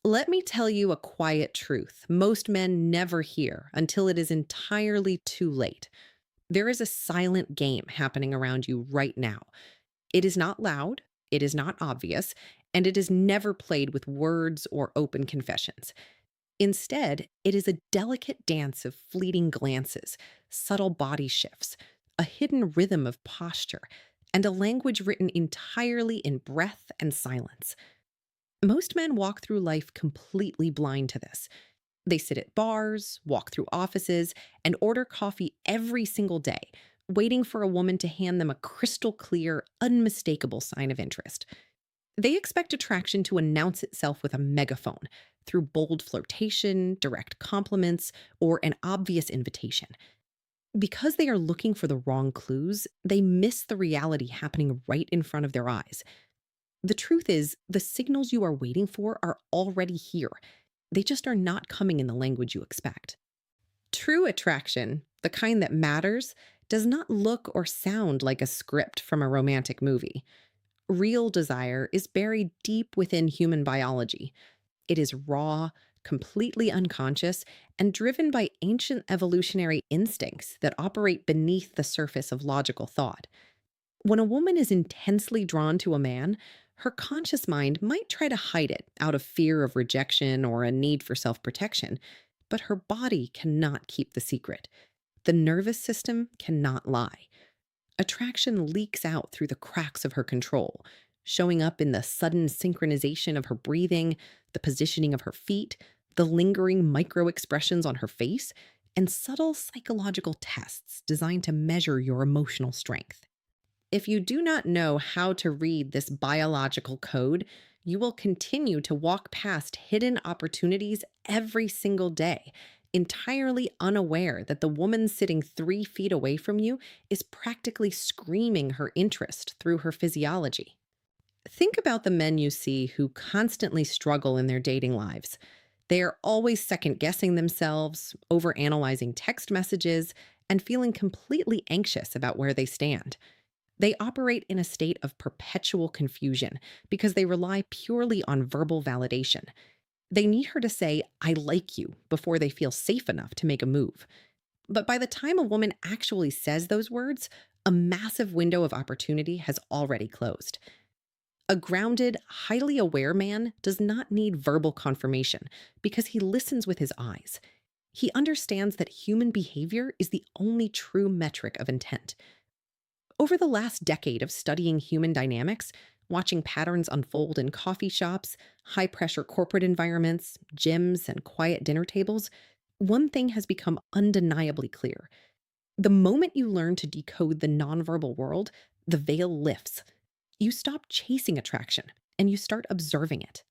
Let me tell you a quiet truth most men never hear until it is entirely too late. There is a silent game happening around you right now. It is not loud, it is not obvious, and it is never played with words or open confessions. Instead, it is a delicate dance of fleeting glances, subtle body shifts, a hidden rhythm of posture, and a language written entirely in breath and silence. Most men walk through life completely blind to this. They sit at bars, walk through offices, and order coffee every single day, waiting for a woman to hand them a crystal clear, unmistakable sign of interest. They expect attraction to announce itself with a megaphone through bold flirtation, direct compliments, or an obvious invitation. Because they are looking for the wrong clues, they miss the reality happening right in front of their eyes. The truth is, the signals you are waiting for are already here. They just are not coming in the language you expect. True attraction, the kind that matters, does not look or sound like a script from a romantic movie. Real desire is buried deep within human biology. It is raw, completely unconscious, and driven by ancient evolutionary instincts that operate beneath the surface of logical thought. When a woman is intensely drawn to a man, her conscious mind might try to hide it out of fear of rejection or a need for self protection, but her body cannot keep the secret. The nervous system cannot lie. Attraction leaks out through the cracks of her control, showing up in the sudden synchronization of her breathing, the positioning of her feet, the lingering micro expressions on her face, and subtle psychological tests designed to measure your emotional strength. If you do not know how to read this biological code, you will continue to walk past hidden opportunities every single day, entirely unaware that the woman sitting 3 feet away from you is practically screaming her interest through her physiology. Think about the men you see who constantly struggle in their dating lives. They are always second guessing themselves, overanalyzing text messages, and feeling completely anxious about where they stand. They operate in a state of perpetual confusion because they rely purely on verbal validation. They need her to say, "I like you," before they feel safe enough to make a move. But by the time a woman actually says those words, a massive window of opportunity has already closed. A grounded, highly aware man does not need verbal confirmation because he listens with his eyes. He understands that human behavior is the only true metric of intent. Over the last decade of studying human dynamics, watching patterns unfold in coffee shops, high pressure corporate environments, gyms, and quiet dinner tables, one thing has become undeniably clear. The moment you learn to decode the nonverbal world, the veil lifts. You stop chasing attraction and you start observing it.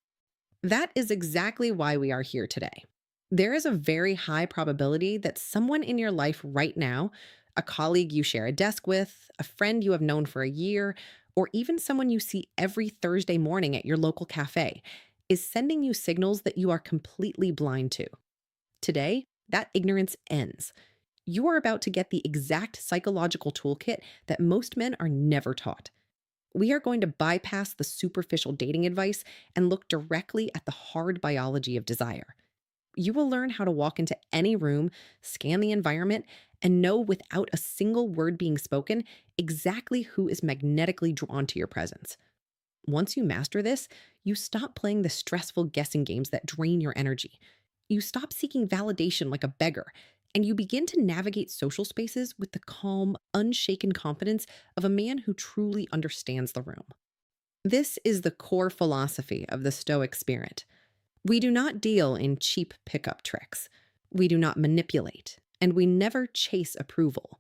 That is exactly why we are here today. There is a very high probability that someone in your life right now, a colleague you share a desk with, a friend you have known for a year, or even someone you see every Thursday morning at your local cafe, is sending you signals that you are completely blind to. Today, that ignorance ends. You are about to get the exact psychological toolkit that most men are never taught. We are going to bypass the superficial dating advice and look directly at the hard biology of desire. You will learn how to walk into any room, scan the environment, and know without a single word being spoken exactly who is magnetically drawn to your presence. Once you master this, you stop playing the stressful guessing games that drain your energy. You stop seeking validation like a beggar, and you begin to navigate social spaces with the calm, unshaken confidence of a man who truly understands the room. This is the core philosophy of the Stoic spirit. We do not deal in cheap pickup tricks. We do not manipulate, and we never chase approval.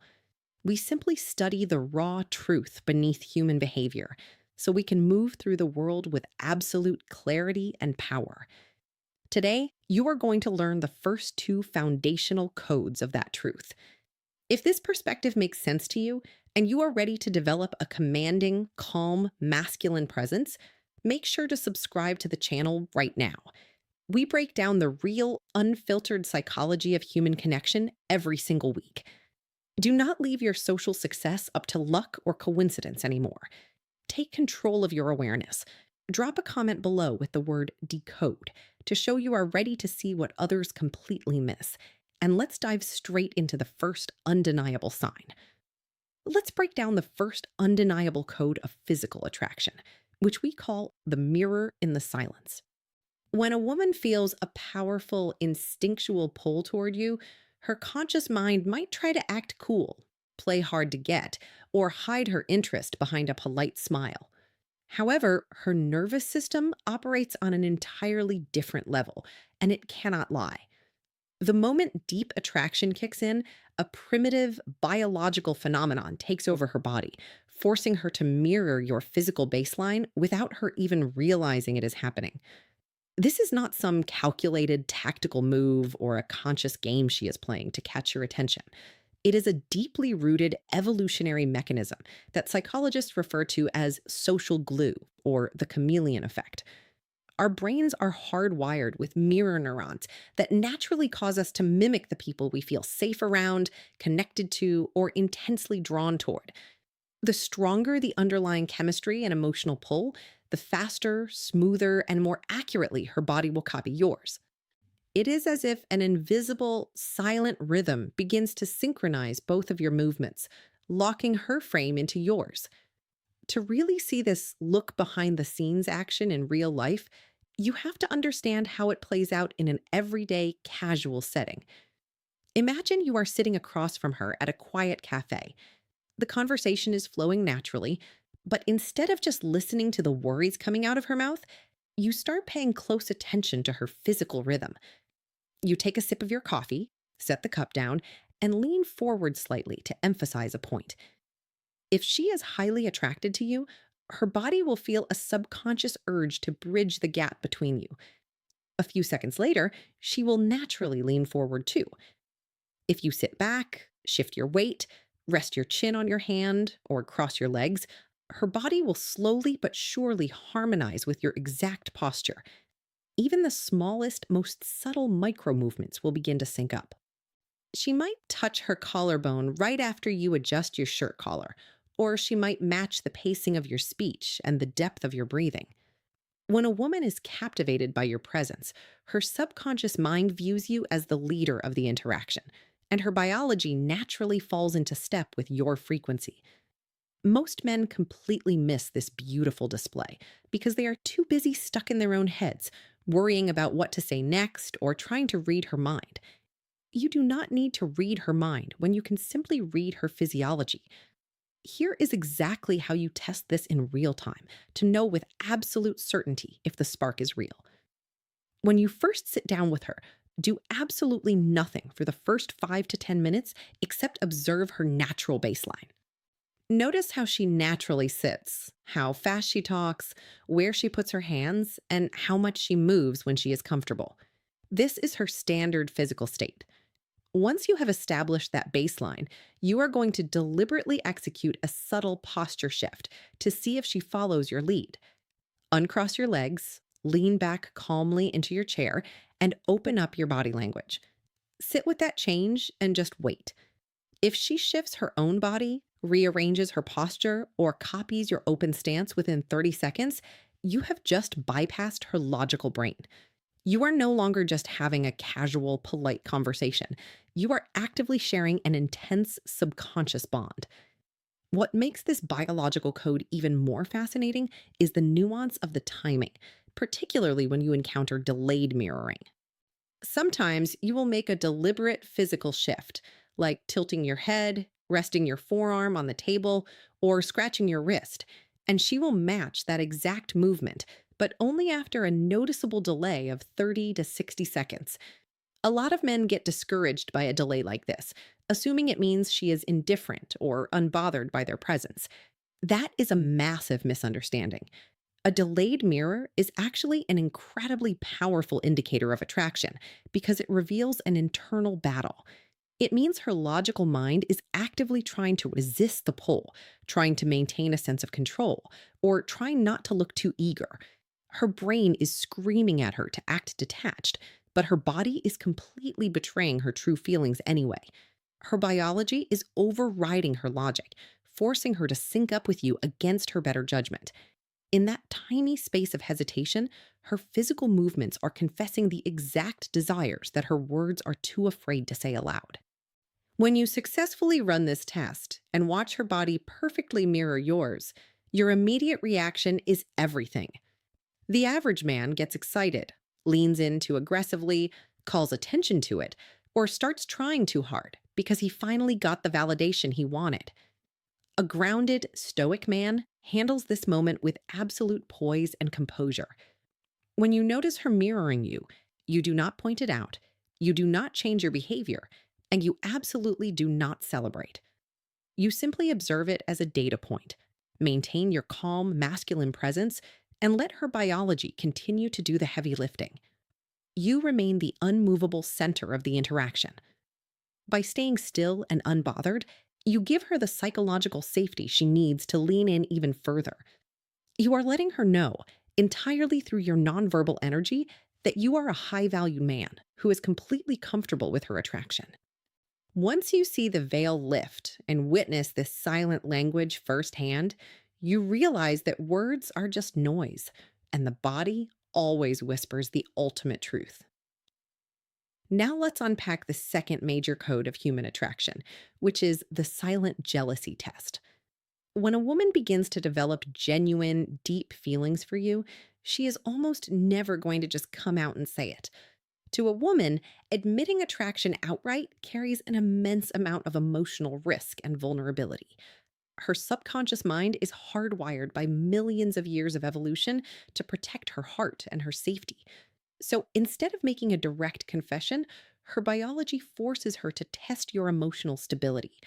We simply study the raw truth beneath human behavior so we can move through the world with absolute clarity and power. Today, you are going to learn the first two foundational codes of that truth. If this perspective makes sense to you and you are ready to develop a commanding, calm, masculine presence, make sure to subscribe to the channel right now. We break down the real, unfiltered psychology of human connection every single week. Do not leave your social success up to luck or coincidence anymore. Take control of your awareness. Drop a comment below with the word decode to show you are ready to see what others completely miss. And let's dive straight into the first undeniable sign. Let's break down the first undeniable code of physical attraction, which we call the mirror in the silence. When a woman feels a powerful, instinctual pull toward you, her conscious mind might try to act cool, play hard to get, or hide her interest behind a polite smile. However, her nervous system operates on an entirely different level, and it cannot lie. The moment deep attraction kicks in, a primitive biological phenomenon takes over her body, forcing her to mirror your physical baseline without her even realizing it is happening. This is not some calculated tactical move or a conscious game she is playing to catch your attention. It is a deeply rooted evolutionary mechanism that psychologists refer to as social glue or the chameleon effect. Our brains are hardwired with mirror neurons that naturally cause us to mimic the people we feel safe around, connected to, or intensely drawn toward. The stronger the underlying chemistry and emotional pull, the faster, smoother, and more accurately her body will copy yours. It is as if an invisible, silent rhythm begins to synchronize both of your movements, locking her frame into yours. To really see this look behind the scenes action in real life, you have to understand how it plays out in an everyday, casual setting. Imagine you are sitting across from her at a quiet cafe. The conversation is flowing naturally, but instead of just listening to the worries coming out of her mouth, you start paying close attention to her physical rhythm. You take a sip of your coffee, set the cup down, and lean forward slightly to emphasize a point. If she is highly attracted to you, her body will feel a subconscious urge to bridge the gap between you. A few seconds later, she will naturally lean forward too. If you sit back, shift your weight, rest your chin on your hand, or cross your legs, her body will slowly but surely harmonize with your exact posture. Even the smallest, most subtle micro movements will begin to sync up. She might touch her collarbone right after you adjust your shirt collar, or she might match the pacing of your speech and the depth of your breathing. When a woman is captivated by your presence, her subconscious mind views you as the leader of the interaction, and her biology naturally falls into step with your frequency. Most men completely miss this beautiful display because they are too busy stuck in their own heads, worrying about what to say next or trying to read her mind. You do not need to read her mind when you can simply read her physiology. Here is exactly how you test this in real time to know with absolute certainty if the spark is real. When you first sit down with her, do absolutely nothing for the first 5 to 10 minutes except observe her natural baseline. Notice how she naturally sits, how fast she talks, where she puts her hands, and how much she moves when she is comfortable. This is her standard physical state. Once you have established that baseline, you are going to deliberately execute a subtle posture shift to see if she follows your lead. Uncross your legs, lean back calmly into your chair, and open up your body language. Sit with that change and just wait. If she shifts her own body, rearranges her posture, or copies your open stance within 30 seconds, you have just bypassed her logical brain. You are no longer just having a casual, polite conversation. You are actively sharing an intense subconscious bond. What makes this biological code even more fascinating is the nuance of the timing, particularly when you encounter delayed mirroring. Sometimes you will make a deliberate physical shift, like tilting your head, resting your forearm on the table, or scratching your wrist, and she will match that exact movement, but only after a noticeable delay of 30 to 60 seconds. A lot of men get discouraged by a delay like this, assuming it means she is indifferent or unbothered by their presence. That is a massive misunderstanding. A delayed mirror is actually an incredibly powerful indicator of attraction because it reveals an internal battle. It means her logical mind is actively trying to resist the pull, trying to maintain a sense of control, or trying not to look too eager. Her brain is screaming at her to act detached, but her body is completely betraying her true feelings anyway. Her biology is overriding her logic, forcing her to sync up with you against her better judgment. In that tiny space of hesitation, her physical movements are confessing the exact desires that her words are too afraid to say aloud. When you successfully run this test and watch her body perfectly mirror yours, your immediate reaction is everything. The average man gets excited, leans in too aggressively, calls attention to it, or starts trying too hard because he finally got the validation he wanted. A grounded, stoic man handles this moment with absolute poise and composure. When you notice her mirroring you, you do not point it out, you do not change your behavior, and you absolutely do not celebrate. You simply observe it as a data point, maintain your calm, masculine presence, and let her biology continue to do the heavy lifting. You remain the unmovable center of the interaction. By staying still and unbothered, you give her the psychological safety she needs to lean in even further. You are letting her know, entirely through your nonverbal energy, that you are a high value man who is completely comfortable with her attraction. Once you see the veil lift and witness this silent language firsthand, you realize that words are just noise, and the body always whispers the ultimate truth. Now let's unpack the second major code of human attraction, which is the silent jealousy test. When a woman begins to develop genuine, deep feelings for you, she is almost never going to just come out and say it. To a woman, admitting attraction outright carries an immense amount of emotional risk and vulnerability. Her subconscious mind is hardwired by millions of years of evolution to protect her heart and her safety. So instead of making a direct confession, her biology forces her to test your emotional stability.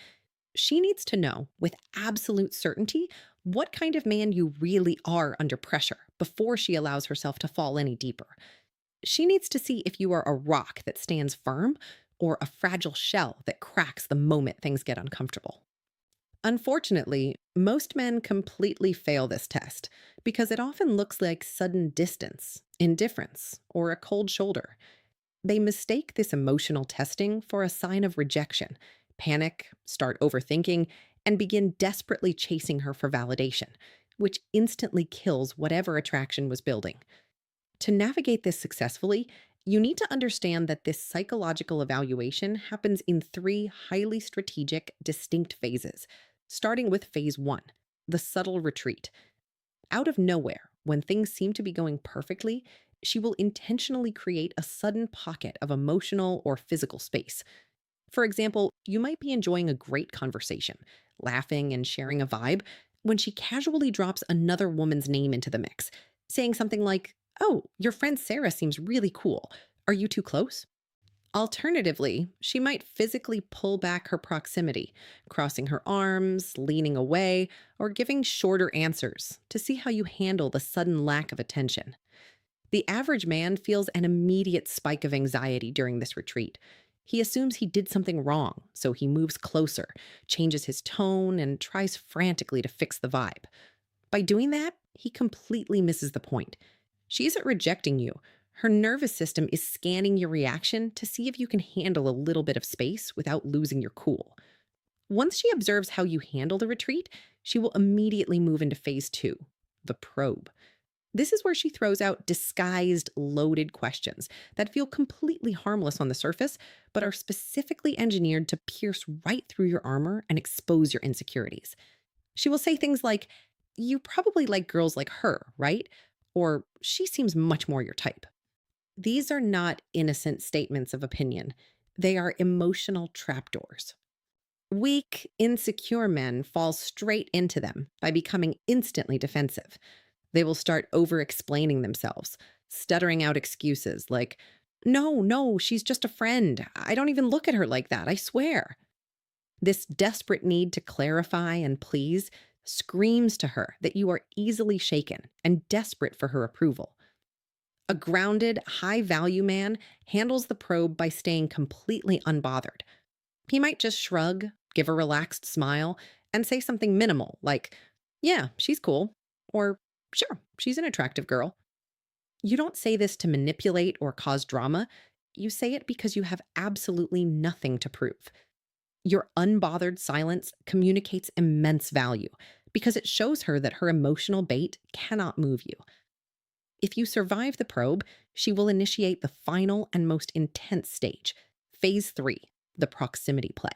She needs to know, with absolute certainty, what kind of man you really are under pressure before she allows herself to fall any deeper. She needs to see if you are a rock that stands firm or a fragile shell that cracks the moment things get uncomfortable. Unfortunately, most men completely fail this test because it often looks like sudden distance, indifference, or a cold shoulder. They mistake this emotional testing for a sign of rejection, panic, start overthinking, and begin desperately chasing her for validation, which instantly kills whatever attraction was building. To navigate this successfully, you need to understand that this psychological evaluation happens in three highly strategic, distinct phases, starting with phase one, the subtle retreat. Out of nowhere, when things seem to be going perfectly, she will intentionally create a sudden pocket of emotional or physical space. For example, you might be enjoying a great conversation, laughing and sharing a vibe, when she casually drops another woman's name into the mix, saying something like, "Oh, your friend Sarah seems really cool. Are you too close?" Alternatively, she might physically pull back her proximity, crossing her arms, leaning away, or giving shorter answers to see how you handle the sudden lack of attention. The average man feels an immediate spike of anxiety during this retreat. He assumes he did something wrong, so he moves closer, changes his tone, and tries frantically to fix the vibe. By doing that, he completely misses the point. She isn't rejecting you. Her nervous system is scanning your reaction to see if you can handle a little bit of space without losing your cool. Once she observes how you handle the retreat, she will immediately move into phase two, the probe. This is where she throws out disguised, loaded questions that feel completely harmless on the surface, but are specifically engineered to pierce right through your armor and expose your insecurities. She will say things like, "You probably like girls like her, right?" Or, "She seems much more your type." These are not innocent statements of opinion. They are emotional trapdoors. Weak, insecure men fall straight into them by becoming instantly defensive. They will start over explaining themselves, stuttering out excuses like, "No, no, she's just a friend. I don't even look at her like that, I swear." This desperate need to clarify and please screams to her that you are easily shaken and desperate for her approval. A grounded, high value man handles the probe by staying completely unbothered. He might just shrug, give a relaxed smile, and say something minimal like, "Yeah, she's cool," or "Sure, she's an attractive girl." You don't say this to manipulate or cause drama. You say it because you have absolutely nothing to prove. Your unbothered silence communicates immense value because it shows her that her emotional bait cannot move you. If you survive the probe, she will initiate the final and most intense stage, phase 3, the proximity play.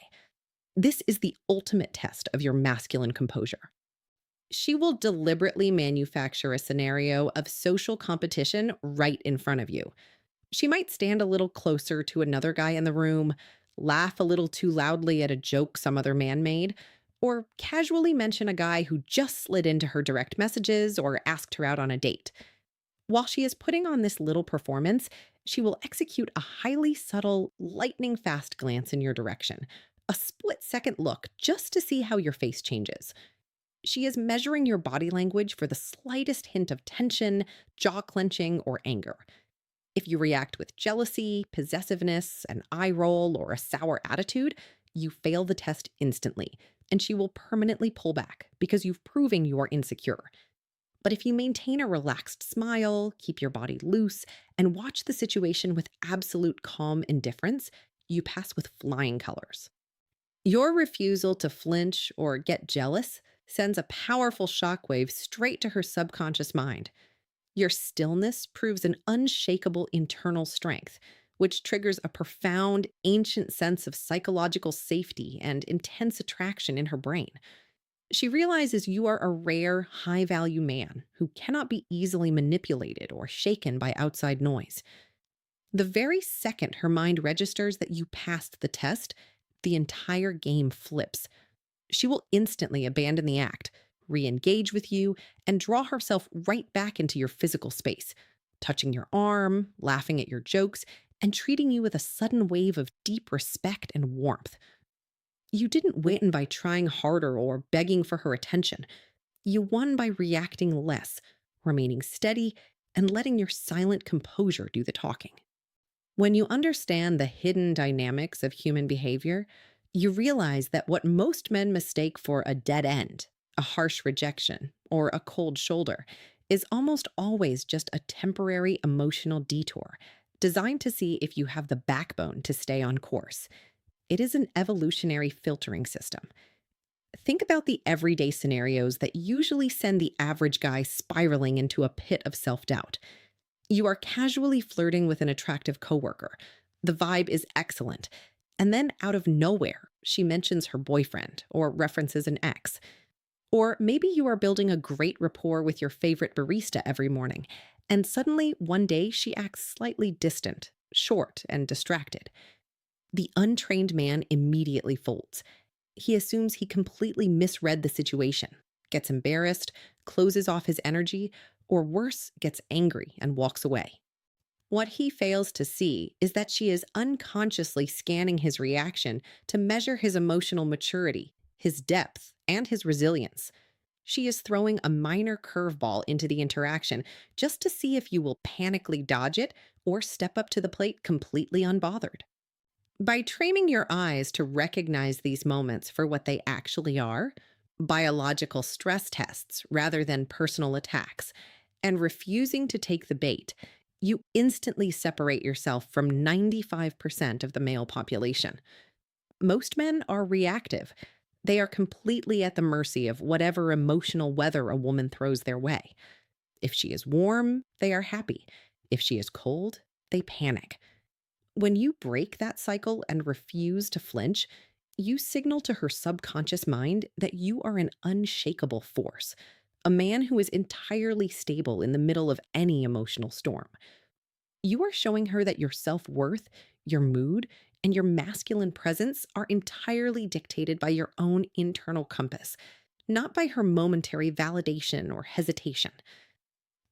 This is the ultimate test of your masculine composure. She will deliberately manufacture a scenario of social competition right in front of you. She might stand a little closer to another guy in the room, laugh a little too loudly at a joke some other man made, or casually mention a guy who just slid into her direct messages or asked her out on a date. While she is putting on this little performance, she will execute a highly subtle, lightning fast glance in your direction, a split-second look just to see how your face changes. She is measuring your body language for the slightest hint of tension, jaw clenching, or anger. If you react with jealousy, possessiveness, an eye roll, or a sour attitude, you fail the test instantly, and she will permanently pull back because you've proven you are insecure. But if you maintain a relaxed smile, keep your body loose, and watch the situation with absolute calm indifference, you pass with flying colors. Your refusal to flinch or get jealous sends a powerful shockwave straight to her subconscious mind. Your stillness proves an unshakable internal strength, which triggers a profound, ancient sense of psychological safety and intense attraction in her brain. She realizes you are a rare, high value man who cannot be easily manipulated or shaken by outside noise. The very second her mind registers that you passed the test, the entire game flips. She will instantly abandon the act, re engage with you, and draw herself right back into your physical space, touching your arm, laughing at your jokes, and treating you with a sudden wave of deep respect and warmth. You didn't win by trying harder or begging for her attention. You won by reacting less, remaining steady, and letting your silent composure do the talking. When you understand the hidden dynamics of human behavior, you realize that what most men mistake for a dead end, a harsh rejection, or a cold shoulder, is almost always just a temporary emotional detour designed to see if you have the backbone to stay on course. It is an evolutionary filtering system. Think about the everyday scenarios that usually send the average guy spiraling into a pit of self doubt. You are casually flirting with an attractive coworker. The vibe is excellent. And then out of nowhere, she mentions her boyfriend or references an ex. Or maybe you are building a great rapport with your favorite barista every morning, and suddenly one day she acts slightly distant, short, and distracted. The untrained man immediately folds. He assumes he completely misread the situation, gets embarrassed, closes off his energy, or worse, gets angry and walks away. What he fails to see is that she is unconsciously scanning his reaction to measure his emotional maturity, his depth, and his resilience. She is throwing a minor curveball into the interaction just to see if you will panically dodge it or step up to the plate completely unbothered. By training your eyes to recognize these moments for what they actually are, biological stress tests rather than personal attacks, and refusing to take the bait, you instantly separate yourself from 95% of the male population. Most men are reactive. They are completely at the mercy of whatever emotional weather a woman throws their way. If she is warm, they are happy. If she is cold, they panic. When you break that cycle and refuse to flinch, you signal to her subconscious mind that you are an unshakable force, a man who is entirely stable in the middle of any emotional storm. You are showing her that your self worth, your mood, and your masculine presence are entirely dictated by your own internal compass, not by her momentary validation or hesitation.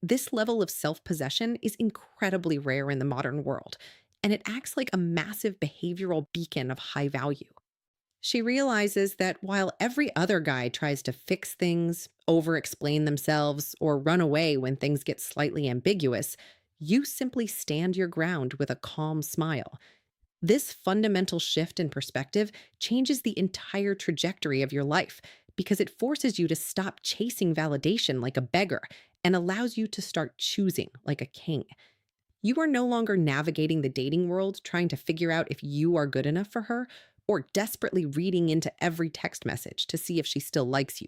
This level of self possession is incredibly rare in the modern world, and it acts like a massive behavioral beacon of high value. She realizes that while every other guy tries to fix things, over explain themselves, or run away when things get slightly ambiguous, you simply stand your ground with a calm smile. This fundamental shift in perspective changes the entire trajectory of your life because it forces you to stop chasing validation like a beggar and allows you to start choosing like a king. You are no longer navigating the dating world trying to figure out if you are good enough for her or desperately reading into every text message to see if she still likes you.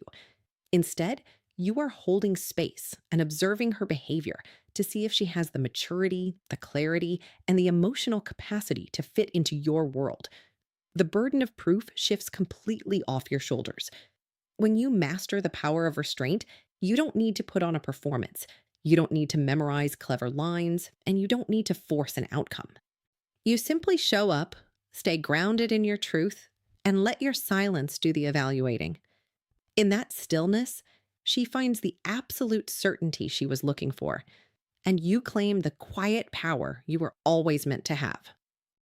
Instead, you are holding space and observing her behavior to see if she has the maturity, the clarity, and the emotional capacity to fit into your world. The burden of proof shifts completely off your shoulders. When you master the power of restraint, you don't need to put on a performance. You don't need to memorize clever lines, and you don't need to force an outcome. You simply show up, stay grounded in your truth, and let your silence do the evaluating. In that stillness, she finds the absolute certainty she was looking for, and you claim the quiet power you were always meant to have.